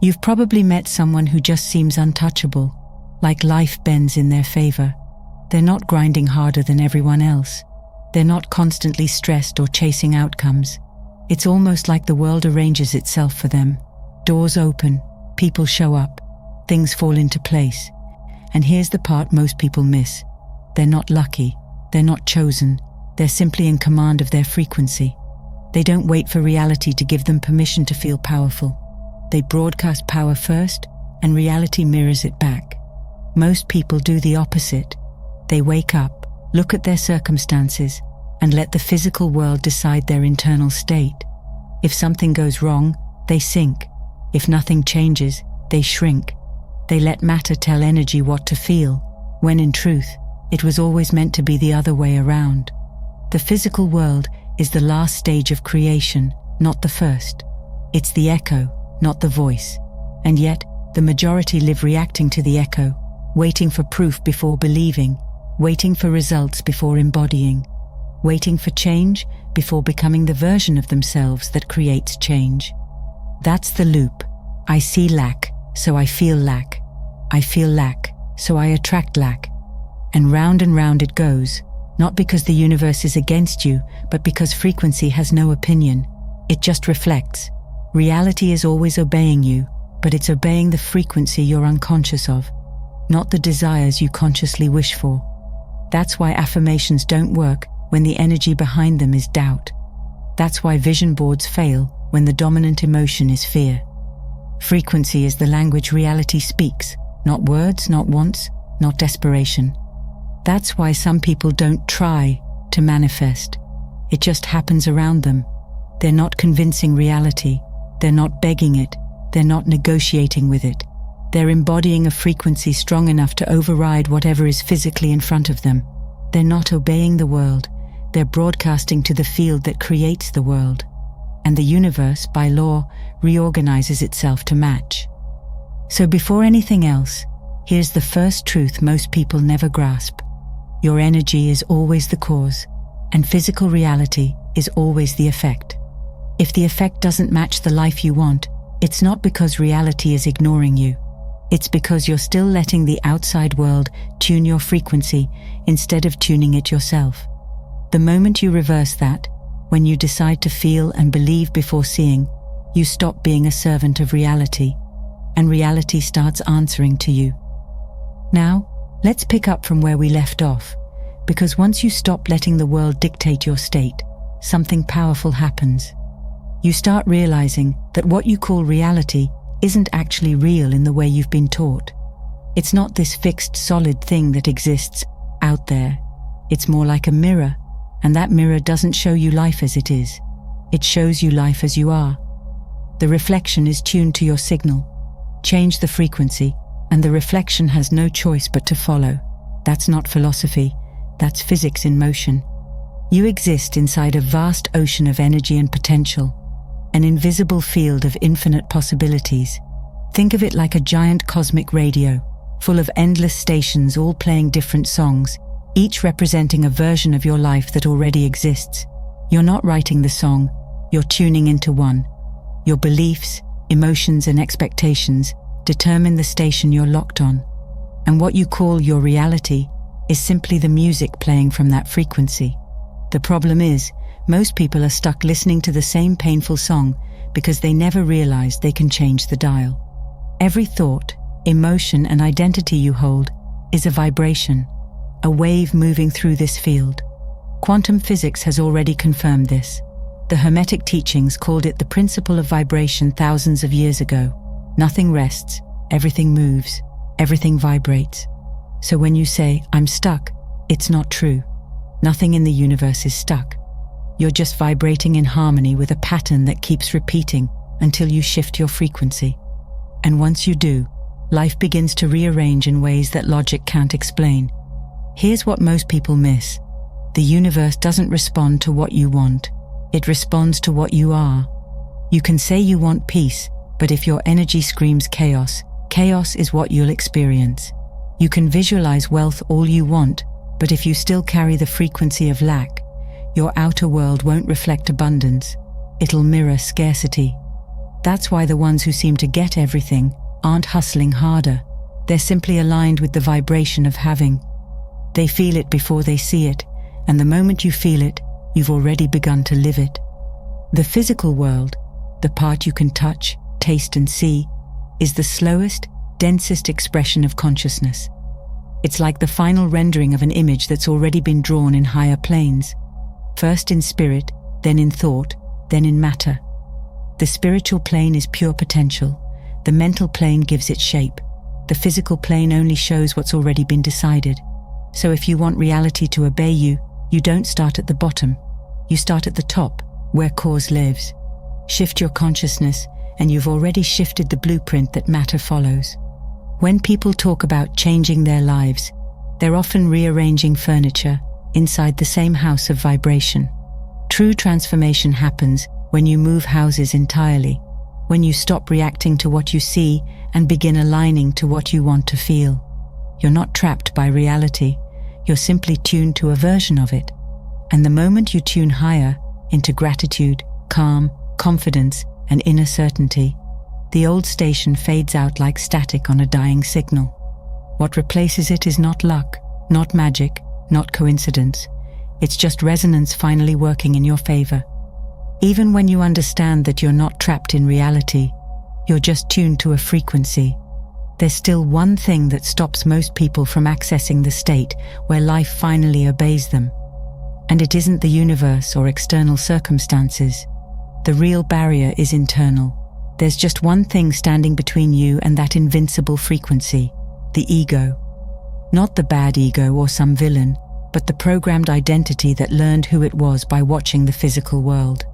You've probably met someone who just seems untouchable, like life bends in their favor. They're not grinding harder than everyone else. They're not constantly stressed or chasing outcomes. It's almost like the world arranges itself for them. Doors open, people show up, things fall into place. And here's the part most people miss. They're not lucky, they're not chosen, they're simply in command of their frequency. They don't wait for reality to give them permission to feel powerful. They broadcast power first, and reality mirrors it back. Most people do the opposite. They wake up, look at their circumstances, and let the physical world decide their internal state. If something goes wrong, they sink. If nothing changes, they shrink. They let matter tell energy what to feel, when in truth, it was always meant to be the other way around. The physical world is the last stage of creation, not the first. It's the echo, not the voice. And yet, the majority live reacting to the echo, waiting for proof before believing, waiting for results before embodying, waiting for change before becoming the version of themselves that creates change. That's the loop. I see lack, so I feel lack. I feel lack, so I attract lack. And round it goes, not because the universe is against you, but because frequency has no opinion. It just reflects. Reality is always obeying you, but it's obeying the frequency you're unconscious of, not the desires you consciously wish for. That's why affirmations don't work when the energy behind them is doubt. That's why vision boards fail when the dominant emotion is fear. Frequency is the language reality speaks, not words, not wants, not desperation. That's why some people don't try to manifest. It just happens around them. They're not convincing reality. They're not begging it. They're not negotiating with it. They're embodying a frequency strong enough to override whatever is physically in front of them. They're not obeying the world. They're broadcasting to the field that creates the world. And the universe, by law, reorganizes itself to match. So before anything else, here's the first truth most people never grasp. Your energy is always the cause, and physical reality is always the effect. If the effect doesn't match the life you want, it's not because reality is ignoring you. It's because you're still letting the outside world tune your frequency instead of tuning it yourself. The moment you reverse that, when you decide to feel and believe before seeing, you stop being a servant of reality, and reality starts answering to you. Now, let's pick up from where we left off, because once you stop letting the world dictate your state, something powerful happens. You start realizing that what you call reality isn't actually real in the way you've been taught. It's not this fixed, solid thing that exists out there. It's more like a mirror, and that mirror doesn't show you life as it is. It shows you life as you are. The reflection is tuned to your signal. Change the frequency, and the reflection has no choice but to follow. That's not philosophy, that's physics in motion. You exist inside a vast ocean of energy and potential, an invisible field of infinite possibilities. Think of it like a giant cosmic radio, full of endless stations all playing different songs, each representing a version of your life that already exists. You're not writing the song, you're tuning into one. Your beliefs, emotions, and expectations determine the station you're locked on. And what you call your reality is simply the music playing from that frequency. The problem is, most people are stuck listening to the same painful song because they never realize they can change the dial. Every thought, emotion, and identity you hold is a vibration, a wave moving through this field. Quantum physics has already confirmed this. The Hermetic teachings called it the principle of vibration thousands of years ago. Nothing rests, everything moves, everything vibrates. So when you say, "I'm stuck," it's not true. Nothing in the universe is stuck. You're just vibrating in harmony with a pattern that keeps repeating until you shift your frequency. And once you do, life begins to rearrange in ways that logic can't explain. Here's what most people miss. The universe doesn't respond to what you want. It responds to what you are. You can say you want peace, but if your energy screams chaos, chaos is what you'll experience. You can visualize wealth all you want, but if you still carry the frequency of lack, your outer world won't reflect abundance. It'll mirror scarcity. That's why the ones who seem to get everything aren't hustling harder. They're simply aligned with the vibration of having. They feel it before they see it, and the moment you feel it, you've already begun to live it. The physical world, the part you can touch, taste and see, is the slowest, densest expression of consciousness. It's like the final rendering of an image that's already been drawn in higher planes. First in spirit, then in thought, then in matter. The spiritual plane is pure potential. The mental plane gives it shape. The physical plane only shows what's already been decided. So if you want reality to obey you, you don't start at the bottom. You start at the top, where cause lives. Shift your consciousness, and you've already shifted the blueprint that matter follows. When people talk about changing their lives, they're often rearranging furniture inside the same house of vibration. True transformation happens when you move houses entirely, when you stop reacting to what you see and begin aligning to what you want to feel. You're not trapped by reality, you're simply tuned to a version of it. And the moment you tune higher, into gratitude, calm, confidence, and inner certainty, the old station fades out like static on a dying signal. What replaces it is not luck, not magic, not coincidence. It's just resonance finally working in your favor. Even when you understand that you're not trapped in reality, you're just tuned to a frequency. There's still one thing that stops most people from accessing the state where life finally obeys them. And it isn't the universe or external circumstances. The real barrier is internal. There's just one thing standing between you and that invincible frequency, the ego. Not the bad ego or some villain, but the programmed identity that learned who it was by watching the physical world.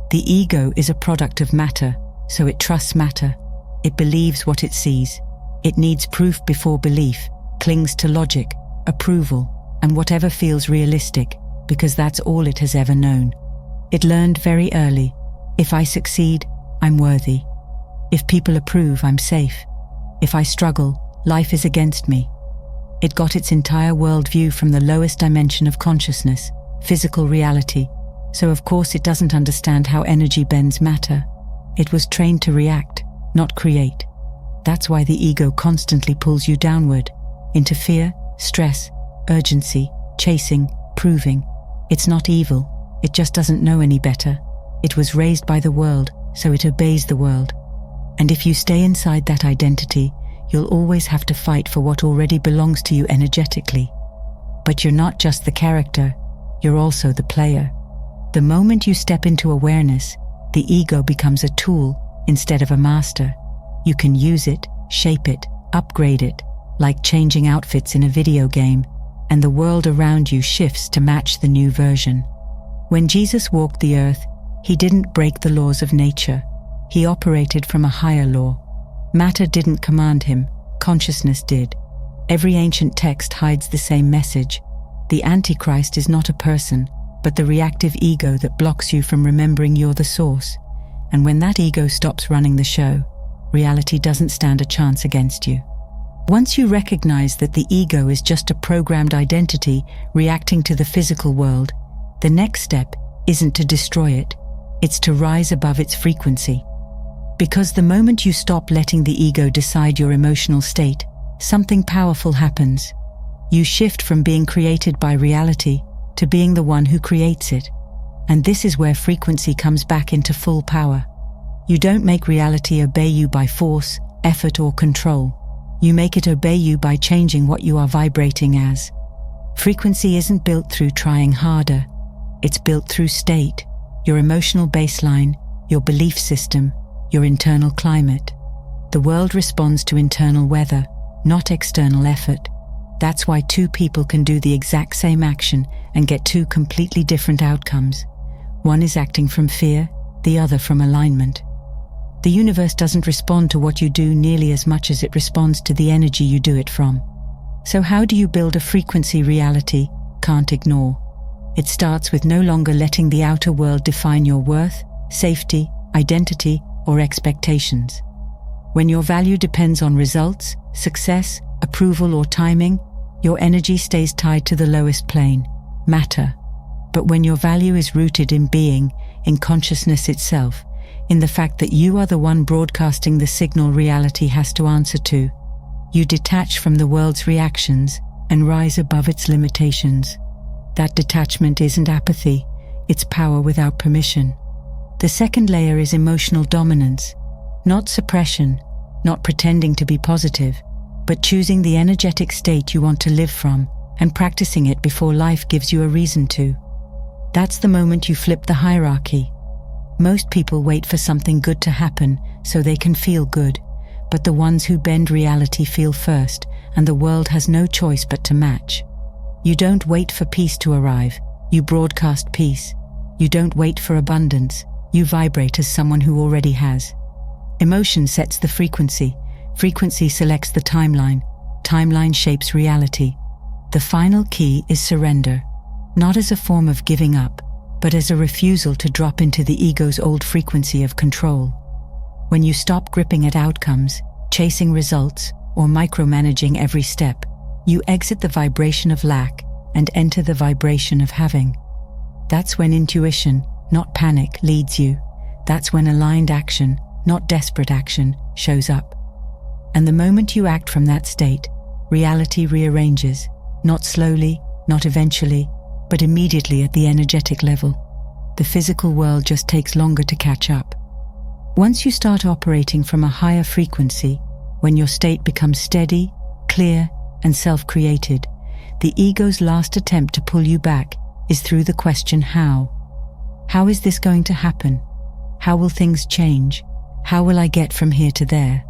The ego is a product of matter, so it trusts matter. It believes what it sees. It needs proof before belief, clings to logic, approval, and whatever feels realistic, because that's all it has ever known. It learned very early, if I succeed, I'm worthy. If people approve, I'm safe. If I struggle, life is against me. It got its entire worldview from the lowest dimension of consciousness, physical reality, so of course it doesn't understand how energy bends matter. It was trained to react, not create. That's why the ego constantly pulls you downward, into fear, stress, urgency, chasing, proving. It's not evil, it just doesn't know any better. It was raised by the world, so it obeys the world. And if you stay inside that identity, you'll always have to fight for what already belongs to you energetically. But you're not just the character, you're also the player. The moment you step into awareness, the ego becomes a tool instead of a master. You can use it, shape it, upgrade it, like changing outfits in a video game, and the world around you shifts to match the new version. When Jesus walked the earth, he didn't break the laws of nature. He operated from a higher law. Matter didn't command him, consciousness did. Every ancient text hides the same message. The Antichrist is not a person, but the reactive ego that blocks you from remembering you're the source. And when that ego stops running the show, reality doesn't stand a chance against you. Once you recognize that the ego is just a programmed identity reacting to the physical world, the next step isn't to destroy it, it's to rise above its frequency. Because the moment you stop letting the ego decide your emotional state, something powerful happens. You shift from being created by reality to being the one who creates it. And this is where frequency comes back into full power. You don't make reality obey you by force, effort, or control. You make it obey you by changing what you are vibrating as. Frequency isn't built through trying harder. It's built through state, your emotional baseline, your belief system, your internal climate. The world responds to internal weather, not external effort. That's why two people can do the exact same action and get two completely different outcomes. One is acting from fear, the other from alignment. The universe doesn't respond to what you do nearly as much as it responds to the energy you do it from. So how do you build a frequency reality can't ignore? It starts with no longer letting the outer world define your worth, safety, identity, or expectations. When your value depends on results, success, approval, or timing, your energy stays tied to the lowest plane, matter. But when your value is rooted in being, in consciousness itself, in the fact that you are the one broadcasting the signal reality has to answer to. You detach from the world's reactions and rise above its limitations. That detachment isn't apathy, it's power without permission. The second layer is emotional dominance, not suppression, not pretending to be positive, but choosing the energetic state you want to live from and practicing it before life gives you a reason to. That's the moment you flip the hierarchy. Most people wait for something good to happen so they can feel good, but the ones who bend reality feel first, and the world has no choice but to match. You don't wait for peace to arrive, you broadcast peace. You don't wait for abundance, you vibrate as someone who already has. Emotion sets the frequency, frequency selects the timeline, timeline shapes reality. The final key is surrender, not as a form of giving up, but as a refusal to drop into the ego's old frequency of control. When you stop gripping at outcomes, chasing results, or micromanaging every step, you exit the vibration of lack and enter the vibration of having. That's when intuition, not panic, leads you. That's when aligned action, not desperate action, shows up. And the moment you act from that state, reality rearranges, not slowly, not eventually, but immediately at the energetic level. The physical world just takes longer to catch up. Once you start operating from a higher frequency, when your state becomes steady, clear, and self-created, the ego's last attempt to pull you back is through the question how. How is this going to happen? How will things change? How will I get from here to there?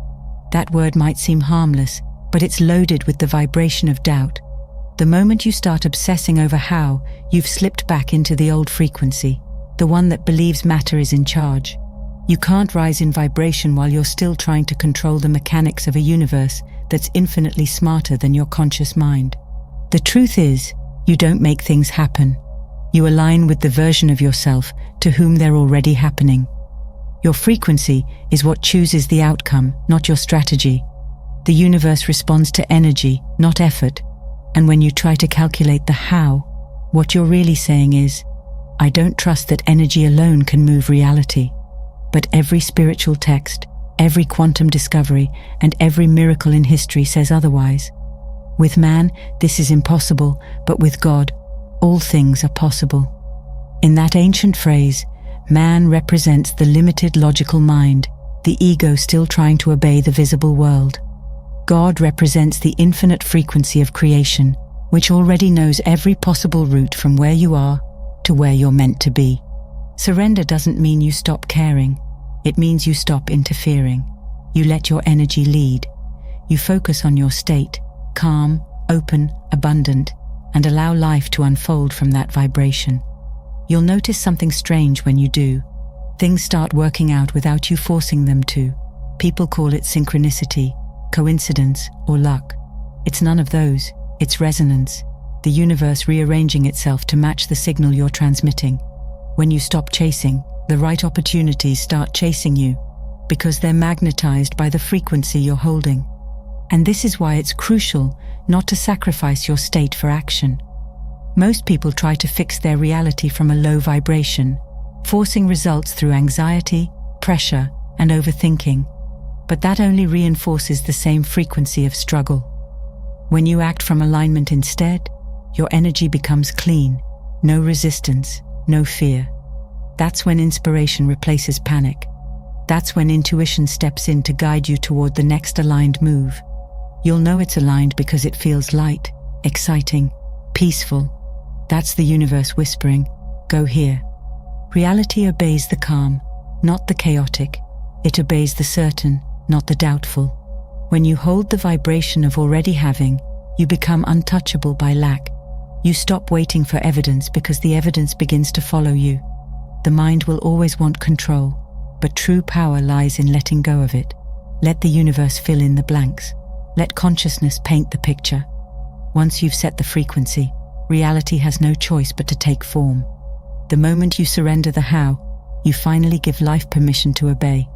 That word might seem harmless, but it's loaded with the vibration of doubt. The moment you start obsessing over how, you've slipped back into the old frequency, the one that believes matter is in charge. You can't rise in vibration while you're still trying to control the mechanics of a universe that's infinitely smarter than your conscious mind. The truth is, you don't make things happen. You align with the version of yourself to whom they're already happening. Your frequency is what chooses the outcome, not your strategy. The universe responds to energy, not effort. And when you try to calculate the how, what you're really saying is, I don't trust that energy alone can move reality. But every spiritual text, every quantum discovery, and every miracle in history says otherwise. With man, this is impossible, but with God, all things are possible. In that ancient phrase, man represents the limited logical mind, the ego still trying to obey the visible world. God represents the infinite frequency of creation, which already knows every possible route from where you are to where you're meant to be. Surrender doesn't mean you stop caring. It means you stop interfering. You let your energy lead. You focus on your state, calm, open, abundant, and allow life to unfold from that vibration. You'll notice something strange when you do. Things start working out without you forcing them to. People call it synchronicity, coincidence, or luck. It's none of those. It's resonance, the universe rearranging itself to match the signal you're transmitting. When you stop chasing, the right opportunities start chasing you, because they're magnetized by the frequency you're holding. And this is why it's crucial not to sacrifice your state for action. Most people try to fix their reality from a low vibration, forcing results through anxiety, pressure, and overthinking. But that only reinforces the same frequency of struggle. When you act from alignment instead, your energy becomes clean, no resistance, no fear. That's when inspiration replaces panic. That's when intuition steps in to guide you toward the next aligned move. You'll know it's aligned because it feels light, exciting, peaceful. That's the universe whispering, go here. Reality obeys the calm, not the chaotic. It obeys the certain, not the doubtful. When you hold the vibration of already having, you become untouchable by lack. You stop waiting for evidence because the evidence begins to follow you. The mind will always want control, but true power lies in letting go of it. Let the universe fill in the blanks. Let consciousness paint the picture. Once you've set the frequency, reality has no choice but to take form. The moment you surrender the how, you finally give life permission to obey.